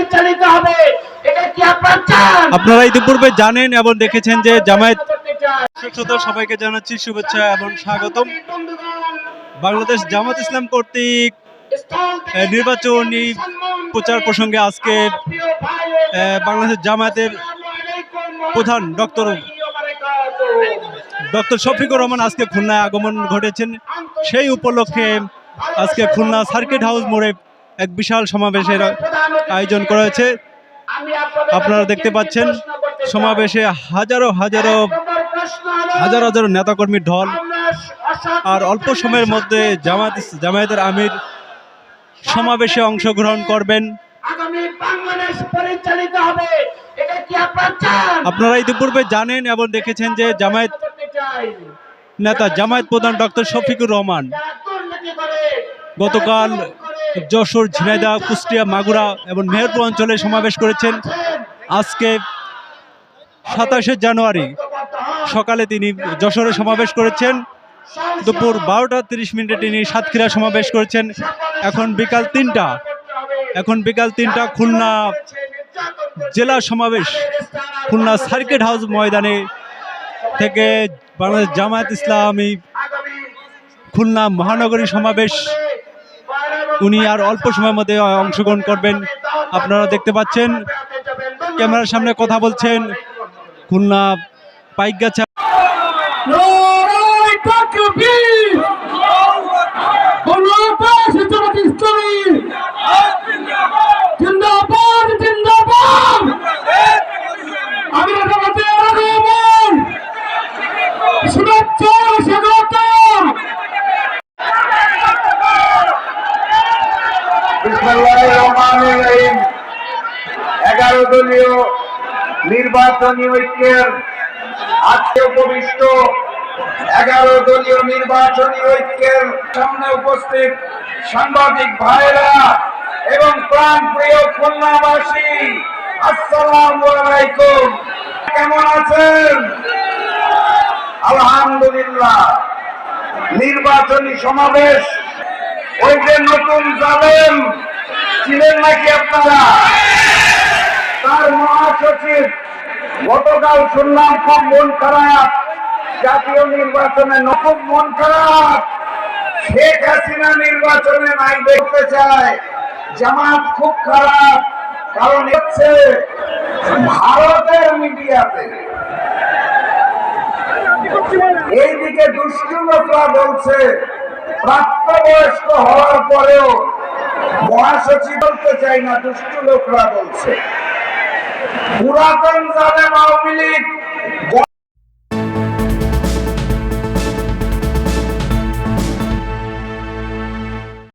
পরিচালিত হবে, এটা কি আপনারা চান? আপনারা ইতিপূর্বে জানেন এবং দেখেছেন যে জামায়াত সবাইকে জানাচ্ছি শুভেচ্ছা এবং স্বাগতম। বাংলাদেশ জামাত ইসলাম কর্তৃক নির্বাচনী প্রচার প্রসঙ্গে আজকে বাংলাদেশ জামায়াতের প্রধান ডক্টর শফিকুর রহমান আজকে খুলনায় আগমন ঘটেছেন। সেই উপলক্ষে আজকে খুলনা সার্কিট হাউস মোড়ে এক বিশাল সমাবেশের আয়োজন করা হয়েছে। আপনারা দেখতে পাচ্ছেন সমাবেশে হাজারো হাজারো নেতাকর্মীর ঢল। আর অল্প সময়ের মধ্যে জামায়াতের আমির সমাবেশে অংশগ্রহণ করবেন। আপনারা ইতিপূর্বে জানেন এবং দেখেছেন যে জামায়াত প্রধান ডক্টর শফিকুর রহমান গতকাল যশোর, ঝিনাইদহ, কুষ্টিয়া, মাগুরা এবং মেহেরপুর অঞ্চলে সমাবেশ করেছেন। আজকে 27শে জানুয়ারি সকালে তিনি যশোরে সমাবেশ করেছেন। দুপুর 12:30 তিনি সাতক্ষীরা সমাবেশ করেছেন। এখন বিকাল 3টা খুলনা জেলা সমাবেশ খুলনা সার্কিট হাউস ময়দানে থেকে বাংলাদেশ জামায়াত ইসলামী খুলনা মহানগরী সমাবেশ উনি আর অল্প সময়ের মধ্যে অংশগ্রহণ করবেন। আপনারা দেখতে পাচ্ছেন ক্যামেরার সামনে কথা বলছেন খুলনা পাইকগাছা বিসমিল্লাহির 11 দলীয় নির্বাচনী ঐক্যের আজকে উপবিষ্ট 11 দলীয় নির্বাচনী ঐক্যের সামনে উপস্থিত সাংবাদিক ভাইরা এবং প্রাণপ্রিয় খুলনাবাসী, আসসালামু আলাইকুম। কেমন আছেন? আলহামদুলিল্লাহ। নির্বাচনী সমাবেশ, ওই যে নতুন জালেম ছিলেন নাকি আপনারা, তার মহাসচিব গতকাল শুনলাম খুব মন খারাপ, জাতীয় নির্বাচনে খুব মন খারাপ, শেখ হাসিনা নির্বাচনে নাই দেখতে চায়, জামাত খুব খারাপ। কারণ হচ্ছে ভারতের মিডিয়াতে এইদিকে দুষ্টু লোকরা বলছে প্রাপ্তবয়স্ক হওয়ার পরেও মহাসচিব বলতে চাই না, দুষ্টু লোকরা বলছে পুরাতন জালেম আওয়ামী লীগ